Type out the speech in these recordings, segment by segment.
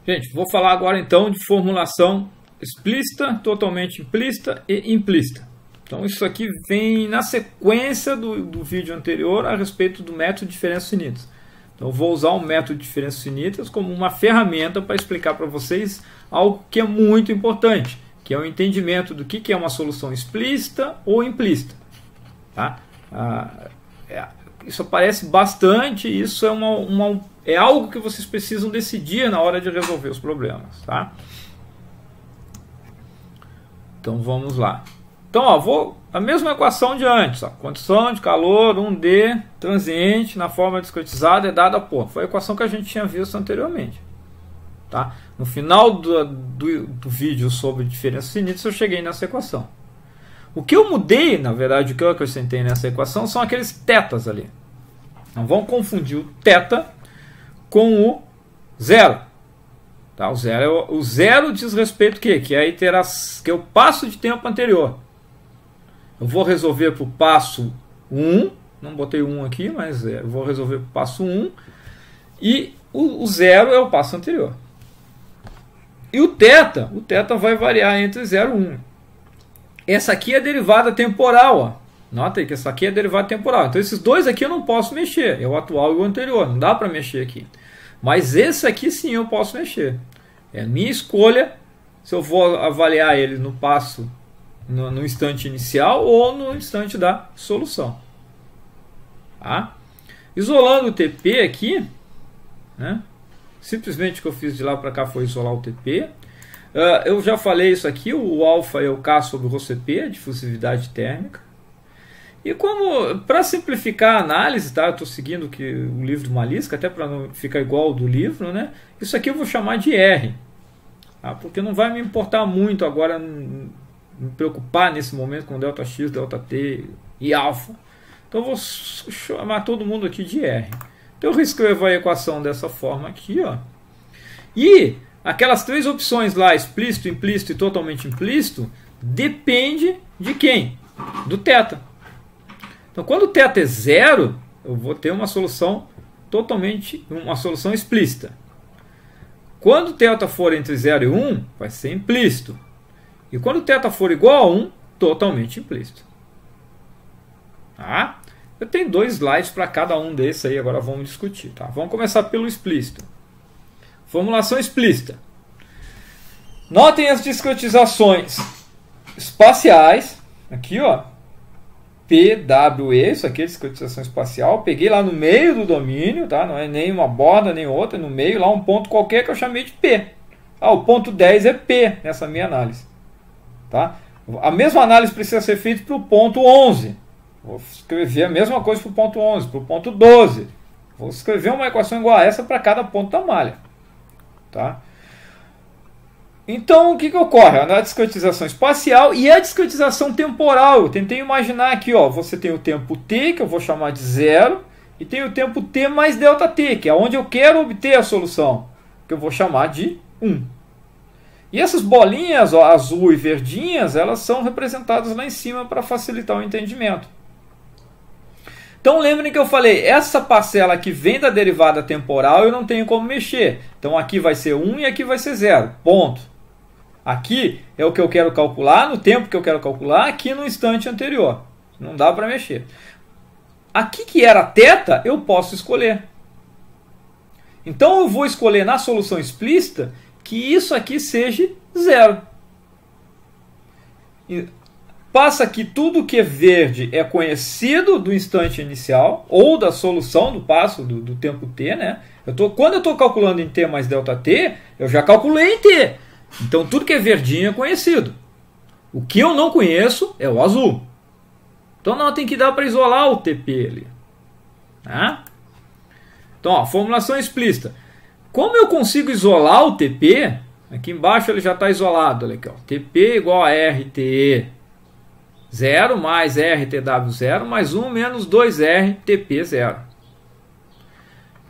Gente, vou falar agora então de formulação explícita, totalmente implícita e implícita. Então isso aqui vem na sequência do vídeo anterior a respeito do método de diferenças finitas. Então eu vou usar o método de diferenças finitas como uma ferramenta para explicar para vocês algo que é muito importante, que é o entendimento do que é uma solução explícita ou implícita. Tá? Isso aparece bastante, isso é algo que vocês precisam decidir na hora de resolver os problemas. Tá? Então vamos lá. Então, ó, a mesma equação de antes. Ó, condição de calor 1D transiente na forma discretizada é dada por. Foi a equação que a gente tinha visto anteriormente. Tá? No final do vídeo sobre diferenças finitas eu cheguei nessa equação. O que eu mudei, na verdade, o que eu acrescentei nessa equação são aqueles tetas ali. Não vão confundir o teta com o zero. Tá? O zero diz respeito ao quê? Que é a iteração, que é o passo de tempo anterior. Eu vou resolver para o passo 1, não botei 1 aqui, mas eu vou resolver para o passo 1, e o zero é o passo anterior. E o teta vai variar entre 0 e 1. Essa aqui é a derivada temporal. Ó. Nota aí que essa aqui é a derivada temporal. Então esses dois aqui eu não posso mexer, é o atual e o anterior, não dá para mexer aqui. Mas esse aqui sim eu posso mexer. É a minha escolha se eu vou avaliar ele no passo no instante inicial ou no instante da solução. Tá? Isolando o TP aqui, né? Simplesmente o que eu fiz de lá para cá foi isolar o TP. Eu já falei isso aqui, o alfa é o K sobre o ρCp, a difusividade térmica. E como, para simplificar a análise, tá? Eu estou seguindo o livro do Maliska, até para não ficar igual ao do livro, né? Isso aqui eu vou chamar de R, tá? Porque não vai me importar muito agora me preocupar nesse momento com ΔX, ΔT e alfa. Então eu vou chamar todo mundo aqui de R. Então eu reescrevo a equação dessa forma aqui, ó. E aquelas três opções lá, explícito, implícito e totalmente implícito, depende de quem? Do teta. Então quando o teta é zero, eu vou ter uma solução explícita. Quando o teta for entre 0 e 1, vai ser implícito. E quando o teta for igual a 1, totalmente implícito. Tá? Eu tenho 2 slides para cada um desses aí, agora vamos discutir. Tá? Vamos começar pelo explícito. Formulação explícita. Notem as discretizações espaciais. Aqui, ó. PWE, isso aqui é discretização espacial. Peguei lá no meio do domínio, tá? Não é nem uma borda nem outra, no meio, lá um ponto qualquer que eu chamei de P. O ponto 10 é P nessa minha análise. Tá? A mesma análise precisa ser feita para o ponto 11. Vou escrever a mesma coisa para o ponto 11, para o ponto 12. Vou escrever uma equação igual a essa para cada ponto da malha. Tá? Então, o que ocorre? A discretização espacial e a discretização temporal. Eu tentei imaginar aqui, ó, você tem o tempo t, que eu vou chamar de 0, e tem o tempo t mais ΔT, que é onde eu quero obter a solução, que eu vou chamar de 1. E essas bolinhas, ó, azul e verdinhas, elas são representadas lá em cima para facilitar o entendimento. Então lembrem que eu falei, essa parcela que vem da derivada temporal eu não tenho como mexer. Então aqui vai ser 1 e aqui vai ser 0. Ponto. Aqui é o que eu quero calcular, no tempo que eu quero calcular, aqui no instante anterior. Não dá para mexer. Aqui que era teta, eu posso escolher. Então eu vou escolher na solução explícita que isso aqui seja 0. Passa que tudo que é verde é conhecido do instante inicial, ou da solução do passo do tempo t. Né? Quando eu estou calculando em t mais ΔT, eu já calculei em t. Então tudo que é verdinho é conhecido. O que eu não conheço é o azul. Então não tem que dar para isolar o TP ali. Tá? Então, ó, formulação explícita. Como eu consigo isolar o TP, aqui embaixo ele já está isolado. Olha aqui, ó. TP igual a RTE 0 mais RTW 0 mais 1 menos 2R TP 0.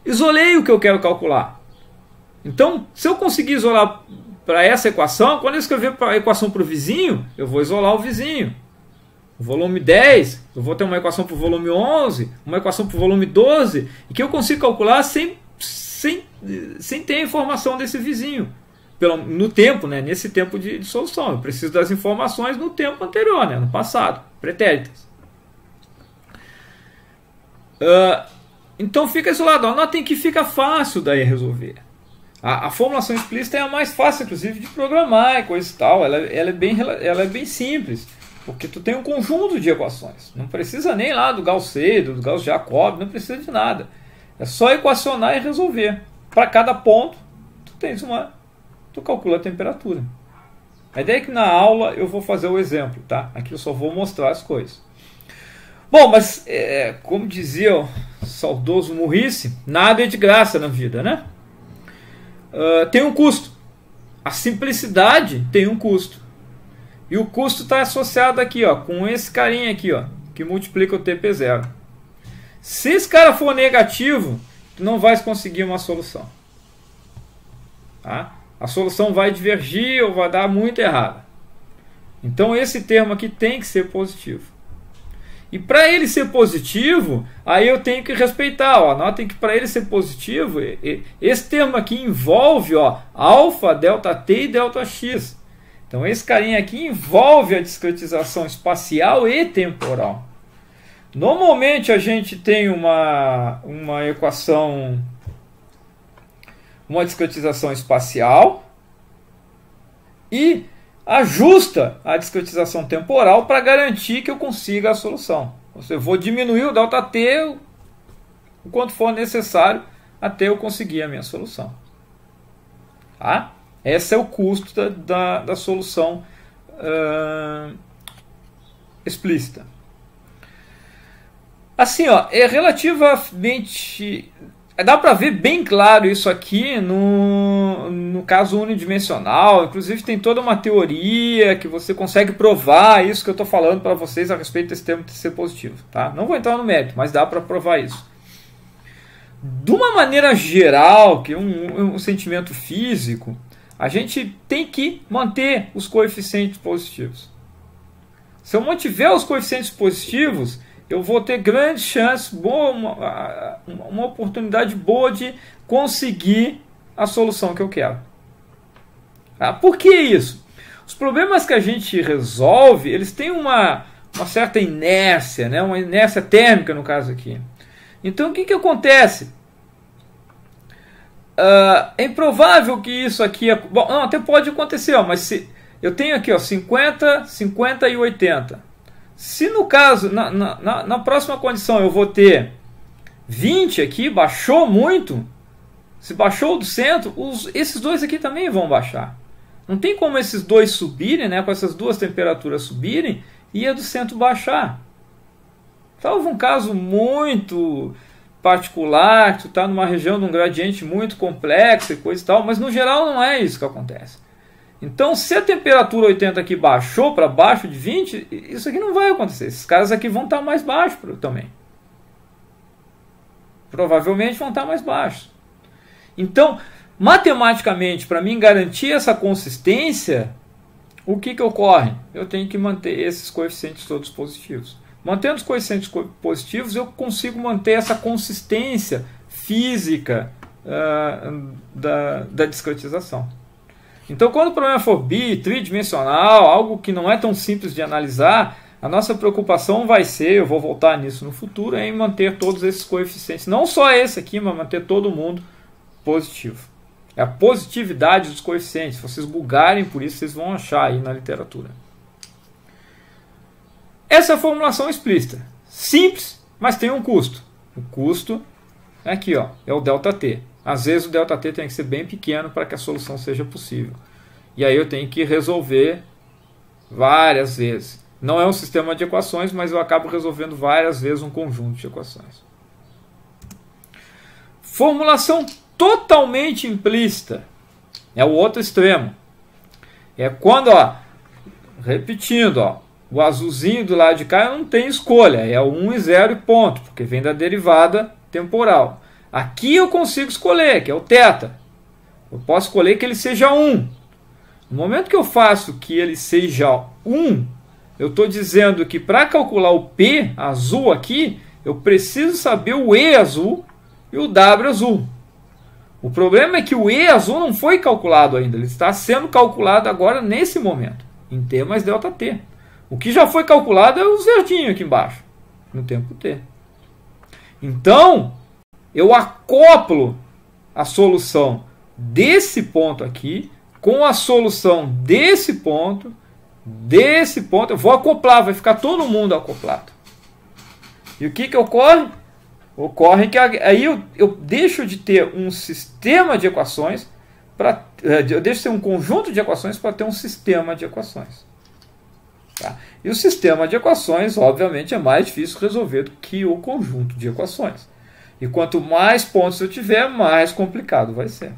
Isolei o que eu quero calcular. Então, se eu conseguir isolar para essa equação, quando eu escrever a equação para o vizinho, eu vou isolar o vizinho. O volume 10, eu vou ter uma equação para o volume 11, uma equação para o volume 12, e que eu consigo calcular sem sem ter a informação desse vizinho. No tempo, né? Nesse tempo de solução. Eu preciso das informações no tempo anterior, né? No passado, pretéritas. Então fica esse lado. Notem que fica fácil daí resolver. A formulação explícita é a mais fácil, inclusive, de programar e coisa e tal. Ela é bem simples. Porque tu tem um conjunto de equações. Não precisa nem lá do Gauss-Seidel, do Gauss-Jacob, não precisa de nada. É só equacionar e resolver. Para cada ponto, tu calcula a temperatura. A ideia é que na aula eu vou fazer o exemplo, tá? Aqui eu só vou mostrar as coisas. Bom, mas como dizia o saudoso Murrice, nada é de graça na vida, né? Tem um custo. A simplicidade tem um custo. E o custo está associado aqui, ó, com esse carinha aqui, ó, que multiplica o TP0. Se esse cara for negativo, tu não vai conseguir uma solução. Tá? A solução vai divergir ou vai dar muito errada. Então esse termo aqui tem que ser positivo. E para ele ser positivo, aí eu tenho que respeitar. Ó, notem que para ele ser positivo, esse termo aqui envolve, ó, alfa, delta t e delta x. Então esse carinha aqui envolve a discretização espacial e temporal. Normalmente a gente tem uma equação, uma discretização espacial e ajusta a discretização temporal para garantir que eu consiga a solução. Eu vou diminuir o ΔT o quanto for necessário até eu conseguir a minha solução. Tá? Esse é o custo da solução explícita. Assim, ó, é relativamente... Dá para ver bem claro isso aqui no caso unidimensional. Inclusive tem toda uma teoria que você consegue provar isso que eu estou falando para vocês a respeito desse termo de ser positivo. Tá? Não vou entrar no mérito, mas dá para provar isso. De uma maneira geral, que é um sentimento físico, a gente tem que manter os coeficientes positivos. Se eu mantiver os coeficientes positivos, eu vou ter grandes chances, uma oportunidade boa de conseguir a solução que eu quero. Por que isso? Os problemas que a gente resolve, eles têm uma certa inércia, né? Uma inércia térmica no caso aqui. Então o que acontece? É improvável que isso aqui... Bom, não, até pode acontecer, ó, mas se eu tenho aqui ó, 50, 50 e 80. Se no caso, na próxima condição eu vou ter 20 aqui, baixou muito, se baixou do centro, esses dois aqui também vão baixar. Não tem como esses dois subirem, né, com essas duas temperaturas subirem, e a do centro baixar. Salvo um caso muito particular, que tu está numa região de um gradiente muito complexo e coisa e tal, mas no geral não é isso que acontece. Então, se a temperatura 80 aqui baixou para baixo de 20, isso aqui não vai acontecer. Esses caras aqui vão estar mais baixos também. Provavelmente vão estar mais baixos. Então, matematicamente, para mim garantir essa consistência, o que ocorre? Eu tenho que manter esses coeficientes todos positivos. Mantendo os coeficientes positivos, eu consigo manter essa consistência física da discretização. Então, quando o problema for tridimensional, algo que não é tão simples de analisar, a nossa preocupação vai ser, eu vou voltar nisso no futuro, em manter todos esses coeficientes. Não só esse aqui, mas manter todo mundo positivo. É a positividade dos coeficientes. Se vocês bugarem por isso, vocês vão achar aí na literatura. Essa é a formulação explícita. Simples, mas tem um custo. O custo é aqui, ó, é o ΔT. Às vezes o ΔT tem que ser bem pequeno para que a solução seja possível. E aí eu tenho que resolver várias vezes. Não é um sistema de equações, mas eu acabo resolvendo várias vezes um conjunto de equações. Formulação totalmente implícita. É o outro extremo. É quando, ó, repetindo, ó, o azulzinho do lado de cá eu não tenho escolha. É o 1 e 0 e ponto, porque vem da derivada temporal. Aqui eu consigo escolher, que é o θ. Eu posso escolher que ele seja 1. No momento que eu faço que ele seja 1, eu estou dizendo que para calcular o P azul aqui, eu preciso saber o E azul e o W azul. O problema é que o E azul não foi calculado ainda, ele está sendo calculado agora nesse momento, em T mais ΔT. O que já foi calculado é o verdinho aqui embaixo, no tempo T. Então, eu acoplo a solução desse ponto aqui com a solução desse ponto, eu vou acoplar, vai ficar todo mundo acoplado. E o que ocorre? Ocorre que aí eu deixo de ter um sistema de equações, eu deixo de ter um conjunto de equações para ter um sistema de equações. Tá? E o sistema de equações, obviamente, é mais difícil resolver do que o conjunto de equações. E quanto mais pontos eu tiver, mais complicado vai ser.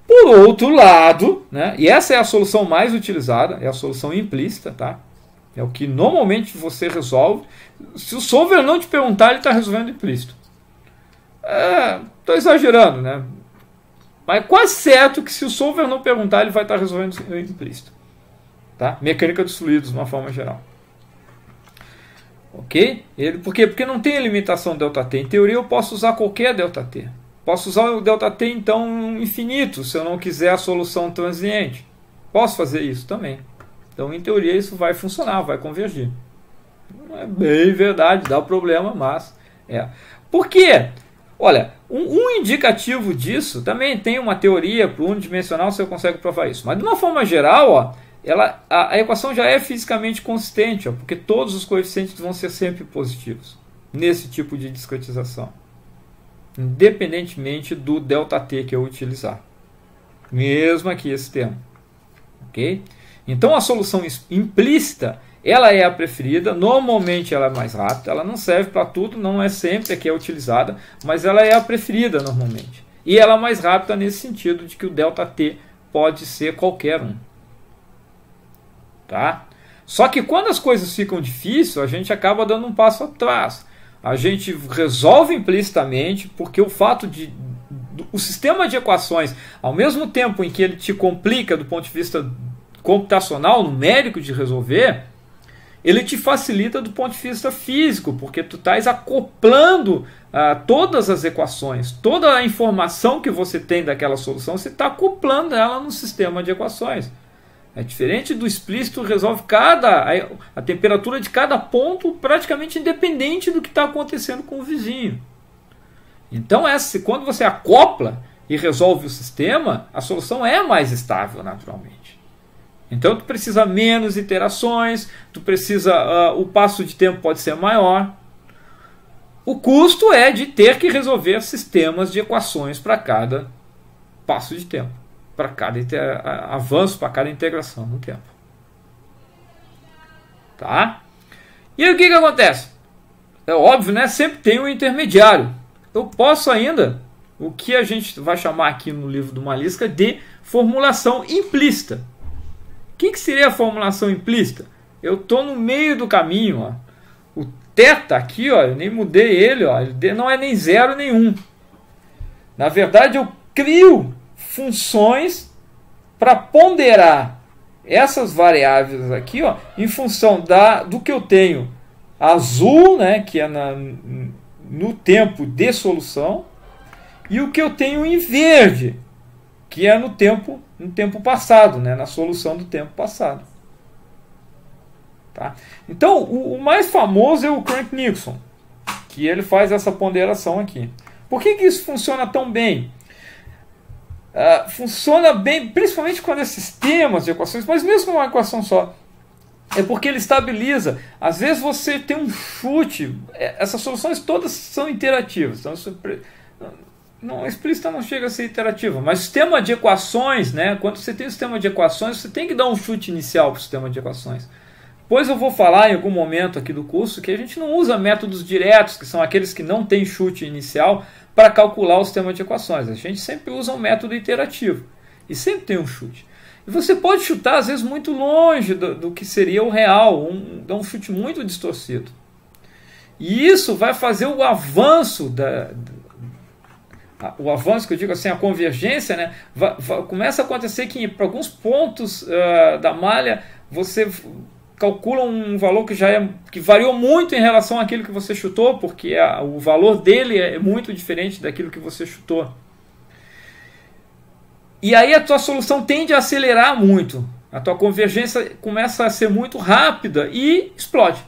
Por outro lado, né, e essa é a solução mais utilizada, é a solução implícita, tá? É o que normalmente você resolve. Se o solver não te perguntar, ele está resolvendo implícito. Estou exagerando, né? Mas é quase certo que se o solver não perguntar, ele vai estar resolvendo implícito. Tá? Mecânica dos fluidos, de uma forma geral. Ok? Por quê? Porque não tem a limitação ΔT. Em teoria, eu posso usar qualquer ΔT. Posso usar o ΔT, então, infinito, se eu não quiser a solução transiente. Posso fazer isso também. Então, em teoria, isso vai funcionar, vai convergir. Não é bem verdade, dá problema, mas é. Por quê? Olha, um indicativo disso, também tem uma teoria para o unidimensional, você consegue provar isso. Mas, de uma forma geral, ó, a equação já é fisicamente consistente, ó, porque todos os coeficientes vão ser sempre positivos nesse tipo de discretização, independentemente do ΔT que eu utilizar. Mesmo aqui esse termo. Ok? Então a solução implícita, ela é a preferida, normalmente ela é mais rápida, ela não serve para tudo, não é sempre a que é utilizada, mas ela é a preferida normalmente. E ela é mais rápida nesse sentido de que o ΔT pode ser qualquer um. Tá? Só que quando as coisas ficam difíceis, a gente acaba dando um passo atrás. A gente resolve implicitamente, porque o fato o sistema de equações, ao mesmo tempo em que ele te complica do ponto de vista computacional, numérico de resolver, ele te facilita do ponto de vista físico, porque tu estás acoplando todas as equações, toda a informação que você tem daquela solução, você está acoplando ela no sistema de equações. É diferente do explícito, resolve a temperatura de cada ponto praticamente independente do que está acontecendo com o vizinho. Então, quando você acopla e resolve o sistema, a solução é mais estável naturalmente. Então, tu precisa menos iterações, o passo de tempo pode ser maior. O custo é de ter que resolver sistemas de equações para cada passo de tempo, para cada avanço, para cada integração no tempo. Tá? E aí o que acontece? É óbvio, né? Sempre tem um intermediário. Eu posso ainda, o que a gente vai chamar aqui no livro do Maliska de formulação implícita. O que seria a formulação implícita? Eu estou no meio do caminho. Ó. O θ aqui, ó, eu nem mudei ele, ó, ele não é nem 0 nem 1. Na verdade, eu crio funções para ponderar essas variáveis aqui, ó, em função do que eu tenho azul, né, que é no tempo de solução, e o que eu tenho em verde, que é no tempo passado, né, na solução do tempo passado. Tá? Então, o mais famoso é o Crank-Nicolson, que ele faz essa ponderação aqui. Por que isso funciona tão bem? Funciona bem, principalmente quando é sistemas de equações, mas mesmo uma equação só. É porque ele estabiliza. Às vezes você tem um chute. Essas soluções todas são iterativas. Então, a explícita não chega a ser iterativa. Mas o sistema de equações, né, quando você tem um sistema de equações, você tem que dar um chute inicial para o sistema de equações. Depois eu vou falar em algum momento aqui do curso que a gente não usa métodos diretos, que são aqueles que não têm chute inicial, para calcular o sistema de equações. A gente sempre usa um método iterativo. E sempre tem um chute. E você pode chutar, às vezes, muito longe do que seria o real, dar um chute muito distorcido. E isso vai fazer o avanço, o avanço que eu digo assim, a convergência, né, começa a acontecer que para alguns pontos da malha você calcula um valor que variou muito em relação àquilo que você chutou, porque o valor dele é muito diferente daquilo que você chutou. E aí a tua solução tende a acelerar muito. A tua convergência começa a ser muito rápida e explode.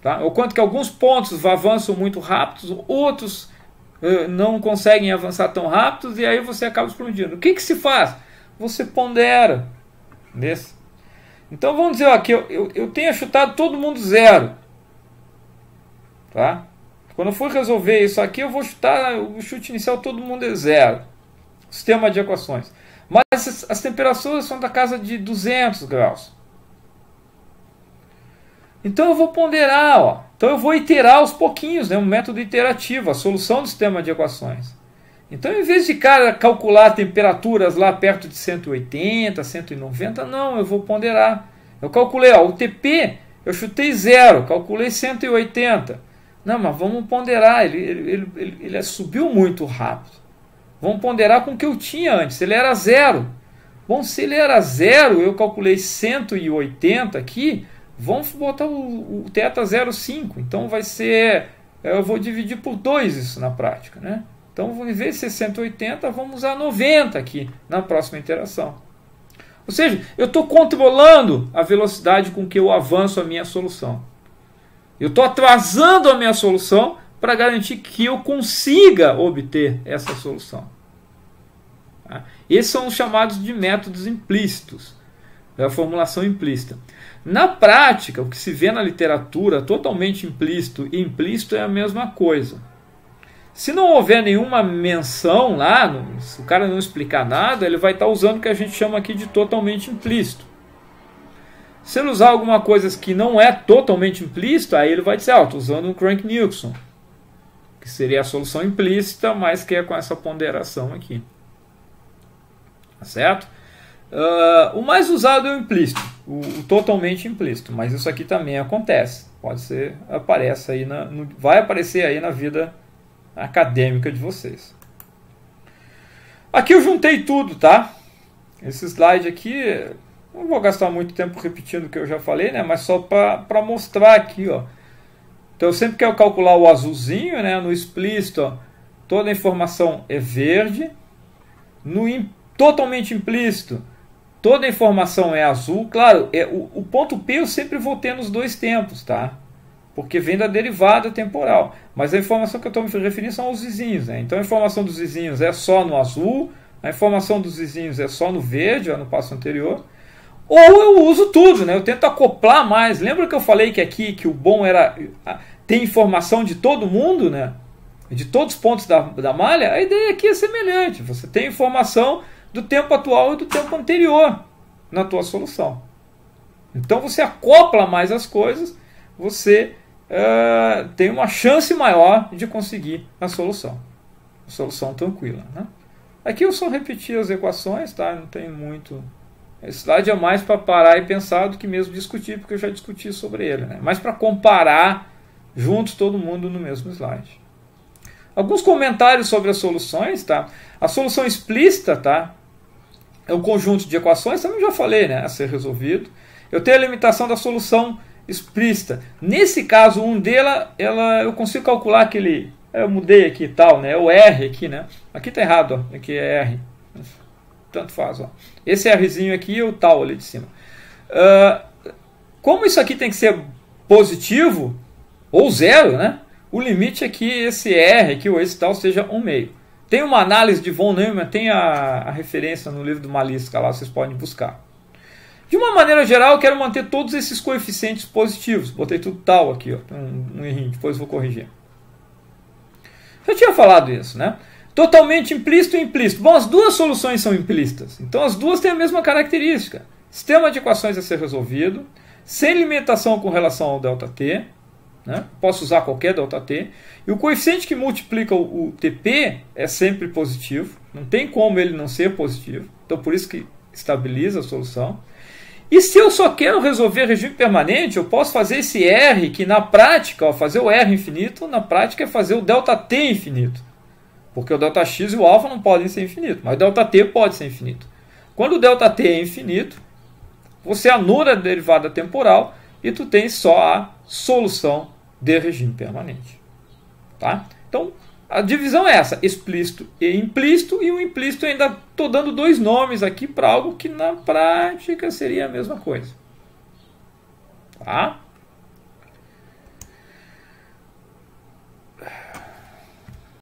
Tá? O quanto que alguns pontos avançam muito rápidos, outros não conseguem avançar tão rápidos, e aí você acaba explodindo. O que se faz? Você pondera. Nesse. Então vamos dizer ó, que eu tenha chutado todo mundo zero. Tá? Quando eu for resolver isso aqui, eu vou chutar o chute inicial, todo mundo é zero. Sistema de equações. Mas as temperaturas são da casa de 200 graus. Então eu vou ponderar, ó. Então eu vou iterar aos pouquinhos, né? Um método iterativo, a solução do sistema de equações. Então, em vez de calcular temperaturas lá perto de 180, 190, não, eu vou ponderar. Eu calculei, ó, o TP, eu chutei 0, calculei 180. Não, mas vamos ponderar, ele subiu muito rápido. Vamos ponderar com o que eu tinha antes, ele era 0. Bom, se ele era 0, eu calculei 180 aqui, vamos botar o θ 0,5. Então vai ser, eu vou dividir por 2 isso na prática, né? Então, em vez de ser 180, vamos usar 90 aqui na próxima iteração. Ou seja, eu estou controlando a velocidade com que eu avanço a minha solução. Eu estou atrasando a minha solução para garantir que eu consiga obter essa solução. Tá? Esses são os chamados de métodos implícitos. É a formulação implícita. Na prática, o que se vê na literatura, totalmente implícito e implícito é a mesma coisa. Se não houver nenhuma menção lá, se o cara não explicar nada, ele vai estar usando o que a gente chama aqui de totalmente implícito. Se ele usar alguma coisa que não é totalmente implícito, aí ele vai dizer, estou usando um Crank-Nielsen, que seria a solução implícita, mas que é com essa ponderação aqui. Tá certo? O mais usado é o implícito, o totalmente implícito, mas isso aqui também acontece. Pode ser, aparece aí vai aparecer aí na vida acadêmica de vocês. Aqui eu juntei tudo, tá? Esse slide aqui, não vou gastar muito tempo repetindo o que eu já falei, né? Mas só para mostrar aqui, ó. Então eu sempre quero calcular o azulzinho, né? No explícito, ó, toda a informação é verde. No totalmente implícito, toda a informação é azul. Claro, o ponto P eu sempre vou ter nos dois tempos, tá? Porque vem da derivada temporal. Mas a informação que eu estou me referindo são os vizinhos, né? Então a informação dos vizinhos é só no azul, a informação dos vizinhos é só no verde, ó, no passo anterior. Ou eu uso tudo, né? Eu tento acoplar mais. Lembra que eu falei que aqui que o bom era ter informação de todo mundo, né? De todos os pontos da malha? A ideia aqui é semelhante. Você tem informação do tempo atual e do tempo anterior na tua solução. Então você acopla mais as coisas, você tem uma chance maior de conseguir a solução tranquila, né? Aqui eu só repeti as equações, tá? Não tem muito. Esse slide é mais para parar e pensar do que mesmo discutir, porque eu já discuti sobre ele, né? Mais para comparar juntos todo mundo no mesmo slide. Alguns comentários sobre as soluções, tá? A solução explícita, tá? É um conjunto de equações, também já falei, né? A ser resolvido. Eu tenho a limitação da solução explícita. Nesse caso, eu consigo calcular aquele. Eu mudei aqui e tal, né? O R aqui, né? Aqui tá errado, ó. Aqui é R. Tanto faz, ó. Esse Rzinho aqui e o tal ali de cima. Como isso aqui tem que ser positivo ou zero, né? O limite é que esse R aqui ou esse tal seja 1/2. Tem uma análise de von Neumann, tem a referência no livro do Maliska lá, vocês podem buscar. De uma maneira geral, eu quero manter todos esses coeficientes positivos. Botei tudo tal aqui, ó. Um errinho, depois vou corrigir. Eu tinha falado isso, né? Totalmente implícito e implícito. Bom, as duas soluções são implícitas. Então as duas têm a mesma característica. Sistema de equações a ser resolvido, sem limitação com relação ao ΔT. Né? Posso usar qualquer ΔT. E o coeficiente que multiplica o TP é sempre positivo. Não tem como ele não ser positivo. Então por isso que estabiliza a solução. E se eu só quero resolver regime permanente, eu posso fazer esse R, que na prática, ó, fazer o R infinito, na prática é fazer o ΔT infinito. Porque o Δx e o alfa não podem ser infinitos, mas o ΔT pode ser infinito. Quando o ΔT é infinito, você anula a derivada temporal e tu tem só a solução de regime permanente. Tá? Então, a divisão é essa, explícito e implícito, e o implícito ainda estou dando dois nomes aqui para algo que na prática seria a mesma coisa. Tá?